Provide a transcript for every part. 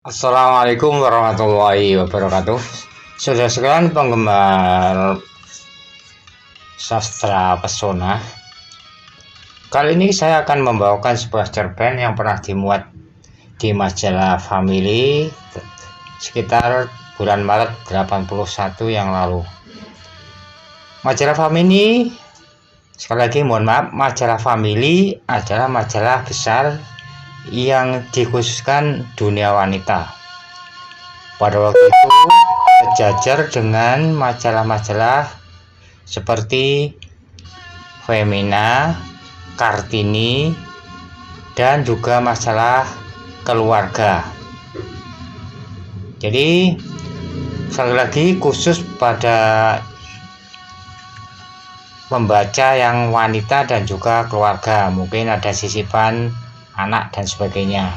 Assalamualaikum warahmatullahi wabarakatuh. Saudara sekalian penggemar sastra pesona, kali ini saya akan membawakan sebuah cerpen yang pernah dimuat di majalah Family sekitar bulan Maret 81 yang lalu. Majalah Family, sekali lagi mohon maaf, majalah Family adalah majalah besar yang dikhususkan dunia wanita. Pada waktu itu sejajar dengan majalah-majalah seperti Femina, Kartini, dan juga masalah keluarga. Jadi sekali lagi khusus pada membaca yang wanita dan juga keluarga, mungkin ada sisipan anak dan sebagainya.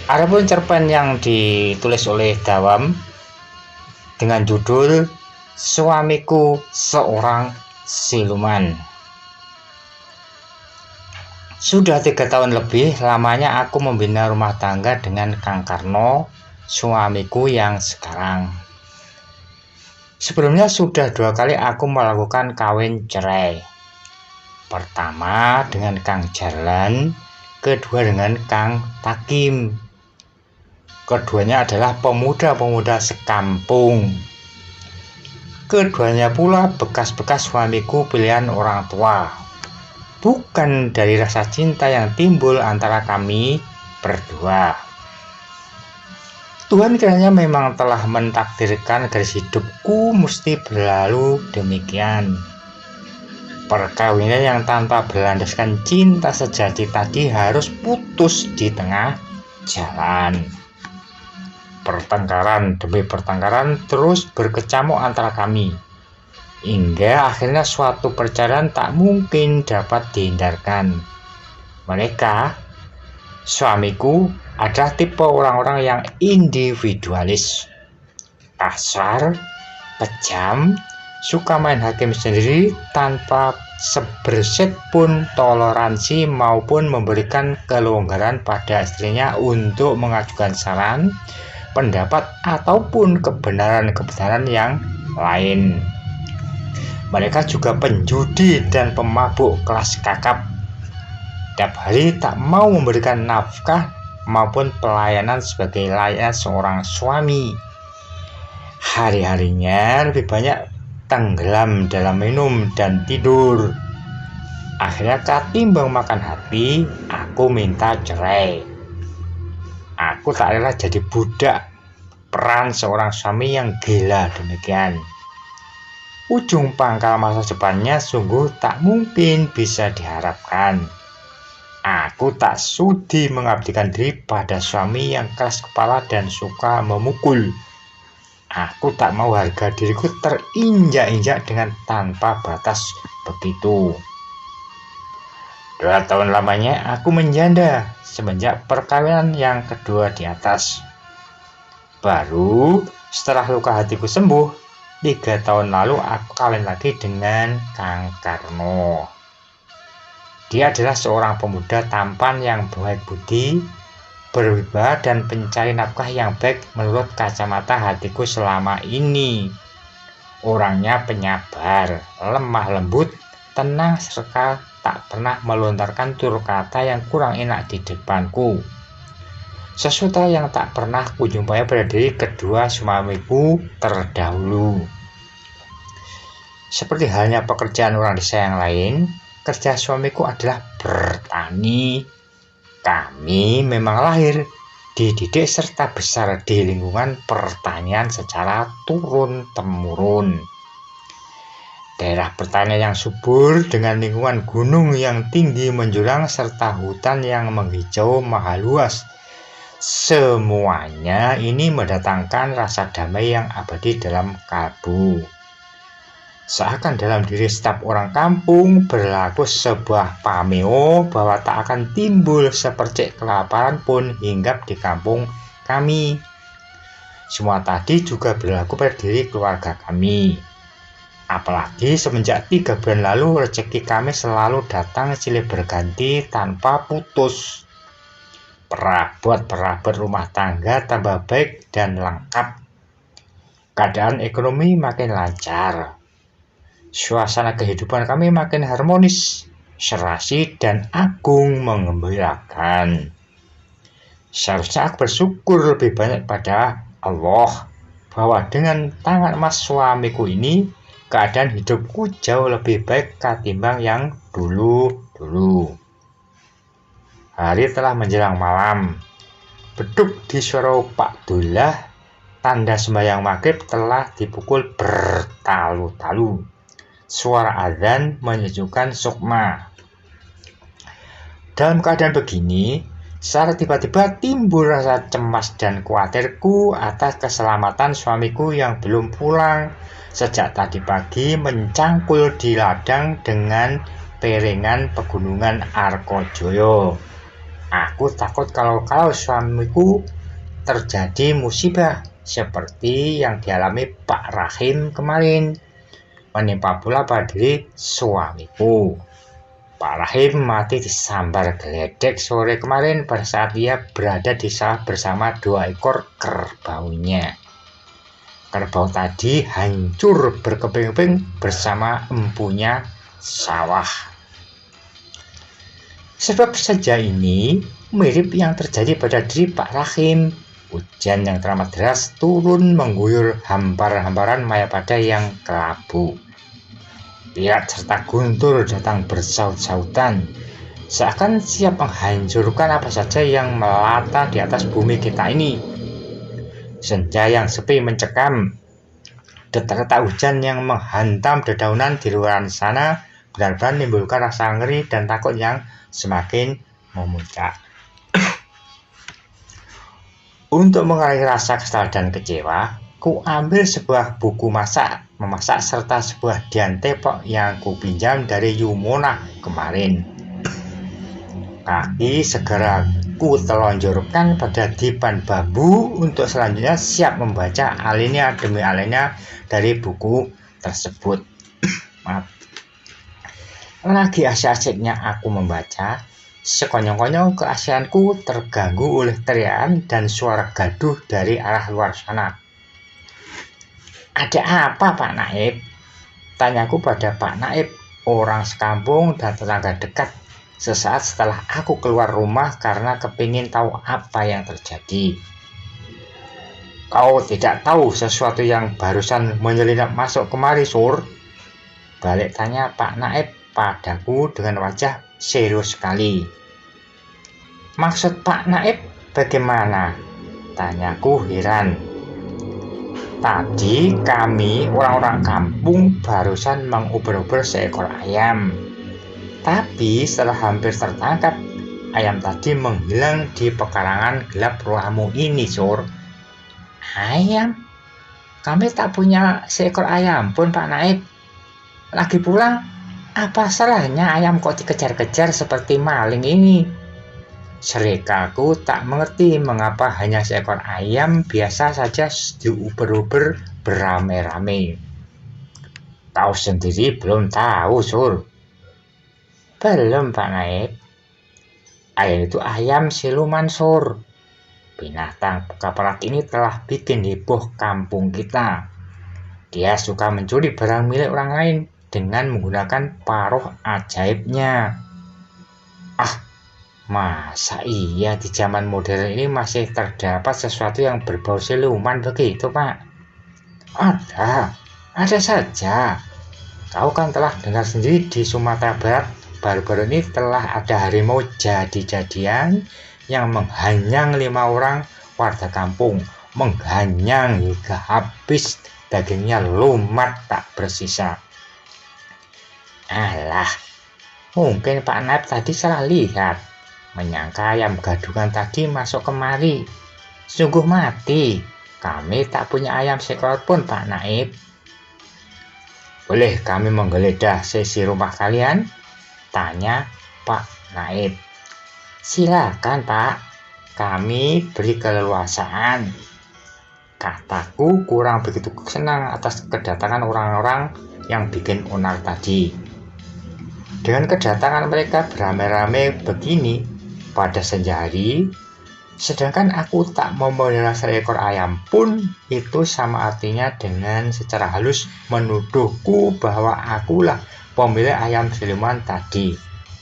Adapun cerpen yang ditulis oleh Dawam dengan judul Suamiku Seorang Siluman. Sudah 3 tahun lebih lamanya aku membina rumah tangga dengan Kang Karno, suamiku yang sekarang. Sebelumnya sudah 2 kali aku melakukan kawin cerai. Pertama dengan Kang Jarlan, kedua dengan Kang Takim. Keduanya adalah pemuda-pemuda sekampung. Keduanya pula bekas-bekas suamiku pilihan orang tua. Bukan dari rasa cinta yang timbul antara kami berdua. Tuhan kiranya memang telah mentakdirkan garis hidupku mesti berlalu demikian. Perkawinan yang tanpa berlandaskan cinta sejati tadi harus putus di tengah jalan. Pertengkaran demi pertengkaran terus berkecamuk antara kami, hingga akhirnya suatu perceraian tak mungkin dapat dihindarkan. Mereka, suamiku, adalah tipe orang-orang yang individualis, kasar, kejam, suka main hakim sendiri tanpa seberset pun toleransi maupun memberikan kelonggaran pada istrinya untuk mengajukan saran, pendapat ataupun kebenaran-kebenaran yang lain. Mereka juga penjudi dan pemabuk kelas kakap. Tiap hari tak mau memberikan nafkah maupun pelayanan sebagai layak seorang suami. Hari-harinya lebih banyak tenggelam dalam minum dan tidur. Akhirnya ketimbang makan hati, aku minta cerai. Aku tak rela jadi budak peran seorang suami yang gila demikian. Ujung pangkal masa depannya sungguh tak mungkin bisa diharapkan. Aku tak sudi mengabdikan diri pada suami yang keras kepala dan suka memukul. Aku tak mau harga diriku terinjak-injak dengan tanpa batas begitu. 2 tahun lamanya aku menjanda semenjak perkawinan yang kedua di atas. Baru setelah luka hatiku sembuh, 3 tahun lalu aku kawin lagi dengan Kang Karno. Dia adalah seorang pemuda tampan yang baik budi, berwibawa dan pencari nafkah yang baik menurut kacamata hatiku selama ini. Orangnya penyabar, lemah lembut, tenang serta tak pernah melontarkan tutur kata yang kurang enak di depanku. Sesuatu yang tak pernah kujumpai pada diri kedua suamiku terdahulu. Seperti halnya pekerjaan orang desa yang lain, kerja suamiku adalah bertani. Kami memang lahir, dididik serta besar di lingkungan pertanian secara turun-temurun. Daerah pertanian yang subur dengan lingkungan gunung yang tinggi menjulang serta hutan yang menghijau maha luas. Semuanya ini mendatangkan rasa damai yang abadi dalam kalbu. Seakan dalam diri setiap orang kampung berlaku sebuah pameo bahwa tak akan timbul sepercik kelaparan pun hinggap di kampung kami. Semua tadi juga berlaku pada diri keluarga kami. Apalagi semenjak 3 bulan lalu rezeki kami selalu datang silih berganti tanpa putus. Perabot-perabot rumah tangga tambah baik dan lengkap. Keadaan ekonomi makin lancar. Suasana kehidupan kami makin harmonis, serasi dan agung menggembirakan. Seharusnya aku bersyukur lebih banyak pada Allah bahwa dengan tangan emas suamiku ini keadaan hidupku jauh lebih baik ketimbang yang dulu-dulu. Hari telah menjelang malam. Beduk di surau Pak Dullah, tanda sembahyang maghrib telah dipukul bertalu-talu. Suara azan menyejukkan sukma. Dalam keadaan begini, secara tiba-tiba timbul rasa cemas dan khawatirku atas keselamatan suamiku yang belum pulang. Sejak tadi pagi mencangkul di ladang dengan perengan pegunungan Arkojoyo. Aku takut kalau suamiku terjadi musibah seperti yang dialami Pak Rahim kemarin, menimpa pula pada diri suamiku. Pak Rahim mati disambar geledek sore kemarin pada saat dia berada di sawah bersama 2 ekor kerbaunya. Kerbau tadi hancur berkeping-keping bersama empunya sawah. Sebab saja ini mirip yang terjadi pada diri Pak Rahim. Hujan yang teramat deras turun mengguyur hamparan-hamparan Mayapada yang kelabu. Lihat serta guntur datang bersaut-sautan, seakan siap menghancurkan apa saja yang melata di atas bumi kita ini. Senja yang sepi mencekam, detak-detak hujan yang menghantam dedaunan di luar sana benar-benar menimbulkan rasa ngeri dan takut yang semakin memuncak. Untuk mengurangi rasa kesal dan kecewa, ku ambil sebuah buku memasak serta sebuah dian tepok yang ku pinjam dari Yumona kemarin. Kaki segera ku telonjorkan pada dipan bambu untuk selanjutnya siap membaca alinea demi alinea dari buku tersebut. Maaf. Lagi asik-asiknya aku membaca, sekonyong-konyong keasianku terganggu oleh teriakan dan suara gaduh dari arah luar sana. Ada apa, Pak Naib? Tanyaku pada Pak Naib, orang sekampung dan tetangga dekat, sesaat setelah aku keluar rumah karena kepingin tahu apa yang terjadi. Kau tidak tahu sesuatu yang barusan menyelinap masuk kemari, Sur? Balik tanya Pak Naib padaku dengan wajah serius sekali. Maksud Pak Naib bagaimana? Tanyaku heran. Tadi kami orang-orang kampung barusan menguber-uber seekor ayam. Tapi setelah hampir tertangkap, ayam tadi menghilang di pekarangan gelap ruamu ini, Sur. Ayam? Kami tak punya seekor ayam pun, Pak Naib. Lagi pula, apa salahnya ayam kok dikejar-kejar seperti maling ini? Serikaku tak mengerti mengapa hanya seekor ayam biasa saja diuber-uber beramai-ramai. Kau sendiri belum tahu, Sur? Belum, Pak Naib. Ayam itu ayam siluman, Sur. Binatang kepala ini telah bikin heboh kampung kita. Dia suka mencuri barang milik orang lain dengan menggunakan paruh ajaibnya. Masa iya di zaman modern ini masih terdapat sesuatu yang berbau siluman begitu, Pak? Ada saja. Kau kan telah dengar sendiri di Sumatera Barat baru-baru ini telah ada harimau jadi-jadian yang menghanyang 5 orang warga kampung, menghanyang hingga habis, dagingnya lumat tak bersisa. Alah, mungkin Pak Naib tadi salah lihat, menyangka ayam gadungan tadi masuk kemari. Sungguh mati, kami tak punya ayam seekor pun, Pak Naib. Boleh kami menggeledah sisi rumah kalian? Tanya Pak Naib. Silakan, Pak, kami beri keleluasaan. Kataku kurang begitu senang atas kedatangan orang-orang yang bikin onar tadi. Dengan kedatangan mereka beramai-ramai begini pada senja hari, Sedangkan aku tak memelihara seekor ayam pun, itu sama artinya dengan secara halus menuduhku bahwa akulah pemilik ayam siluman tadi.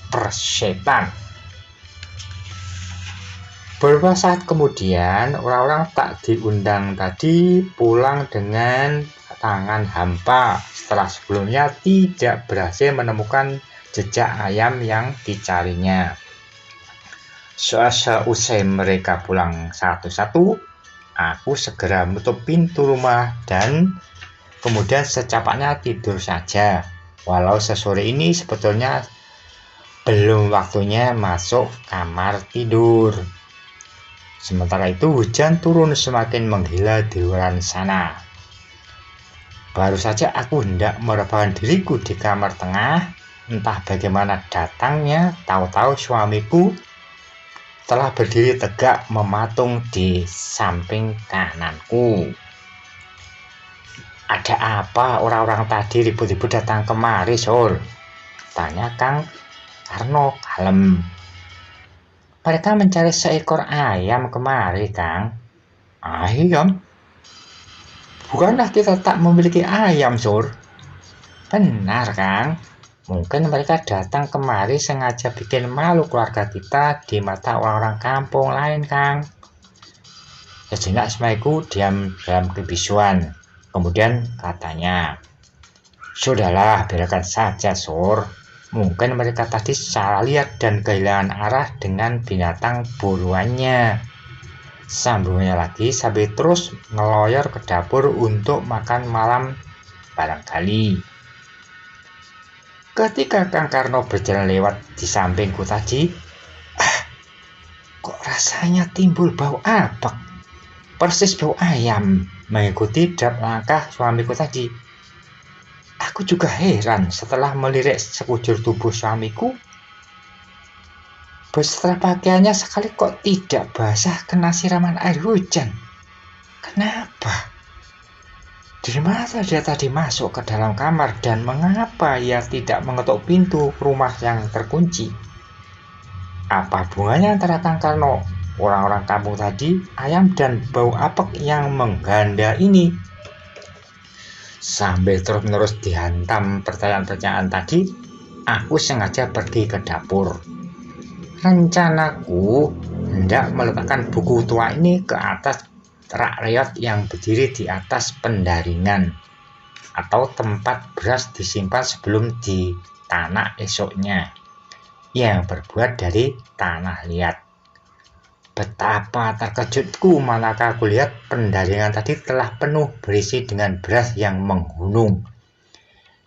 Persetan. Beberapa saat kemudian, orang-orang tak diundang tadi pulang dengan tangan hampa setelah sebelumnya tidak berhasil menemukan jejak ayam yang dicarinya. Seusai mereka pulang satu-satu, aku segera menutup pintu rumah dan kemudian secepatnya tidur saja. Walau sesore ini sebetulnya belum waktunya masuk kamar tidur. Sementara itu hujan turun semakin menggila di luar sana. Baru saja aku hendak merebahkan diriku di kamar tengah, entah bagaimana datangnya, tahu-tahu suamiku telah berdiri tegak mematung di samping kananku. "Ada apa orang-orang tadi ribut-ribut datang kemari, Sur?" tanya Kang Karno kalem. "Mereka mencari seekor ayam kemari, Kang." "Ayam? Bukanlah kita tak memiliki ayam, Sur?" "Benar, Kang. Mungkin mereka datang kemari sengaja bikin malu keluarga kita di mata orang-orang kampung lain, Kang." Sejenak suamiku diam dalam kebisuan. Kemudian katanya, "Sudahlah, biarkan saja, Sur. Mungkin mereka tadi salah lihat dan kehilangan arah dengan binatang buruannya." Sambungnya lagi sambil terus ngeloyor ke dapur untuk makan malam barangkali. Ketika Kang Karno berjalan lewat di sampingku tadi, kok rasanya timbul bau apek, persis bau ayam, mengikuti derap langkah suamiku tadi. Aku juga heran setelah melirik sekujur tubuh suamiku. Beserta pakaiannya sekali kok tidak basah kena siraman air hujan. Kenapa? Dari mana dia tadi masuk ke dalam kamar dan mengapa ia tidak mengetuk pintu rumah yang terkunci? Apa hubungannya antara Kang Karno, orang-orang kampung tadi, ayam dan bau apek yang mengganda ini? Sambil terus-menerus dihantam pertanyaan-pertanyaan tadi, aku sengaja pergi ke dapur. Rencanaku hendak meletakkan buku tua ini ke atas rak reot yang berdiri di atas pendaringan atau tempat beras disimpan sebelum ditanak esoknya, yang berbuat dari tanah liat. Betapa terkejutku manakala aku lihat pendaringan tadi telah penuh berisi dengan beras yang menggunung.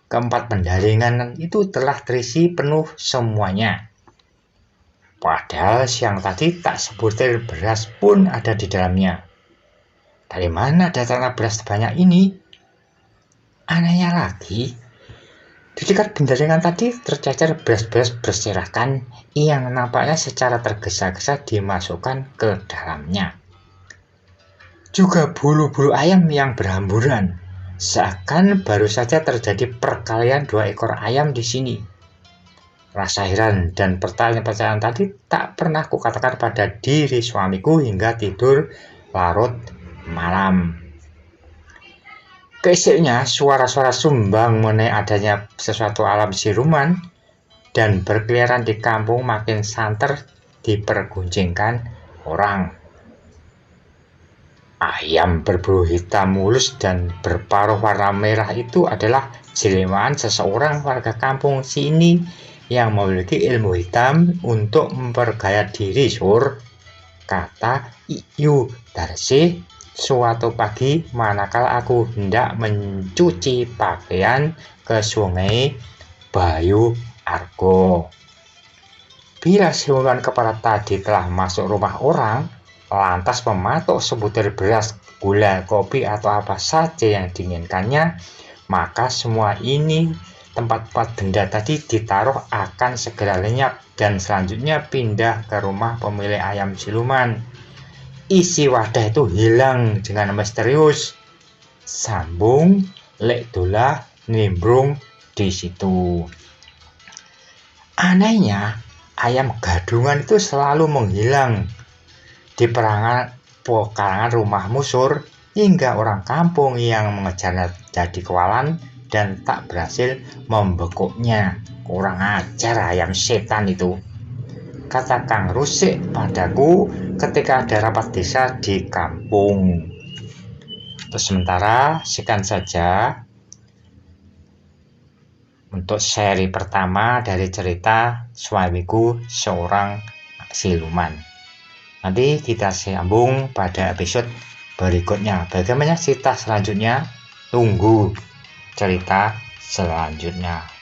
Keempat pendaringan itu telah terisi penuh semuanya. Padahal siang tadi tak sebutir beras pun ada di dalamnya. Dari mana datangnya beras sebanyak ini? Anehnya lagi, di dekat penjaringan tadi tercecer beras-beras berserakan yang nampaknya secara tergesa-gesa dimasukkan ke dalamnya. Juga bulu-bulu ayam yang berhamburan, seakan baru saja terjadi perkalian 2 ekor ayam di sini. Rasa heran dan pertanyaan-pertanyaan tadi tak pernah kukatakan pada diri suamiku hingga tidur larut malam. Keesoknya suara-suara sumbang mengenai adanya sesuatu alam siluman dan berkeliaran di kampung makin santer diperguncingkan orang. Ayam berbulu hitam mulus dan berparuh warna merah itu adalah jelmaan seseorang warga kampung sini yang memiliki ilmu hitam untuk memperkaya diri, Sur, kata Iyu Darsi suatu pagi manakala aku hendak mencuci pakaian ke sungai Bayu Argo. Bila siluman kepala tadi telah masuk rumah orang, lantas mematok sebutir beras, gula, kopi, atau apa saja yang diinginkannya, maka semua ini tempat-tempat benda tadi ditaruh akan segera lenyap dan selanjutnya pindah ke rumah pemilik ayam siluman. Isi wadah itu hilang dengan misterius. Sambung Lek Dola nimbrung di situ. Anehnya, ayam gadungan itu selalu menghilang. di pekarangan rumah Musur hingga orang kampung yang mengejarnya jadi kewalan dan tak berhasil membekuknya. Kurang ajar ayam setan itu, kata Kang Rusik padaku ketika ada rapat desa di kampung. Terus sementara sekian saja untuk seri pertama dari cerita Suamiku Seorang Siluman. Nanti kita sambung pada episode berikutnya. Bagaimana cerita selanjutnya? Tunggu cerita selanjutnya.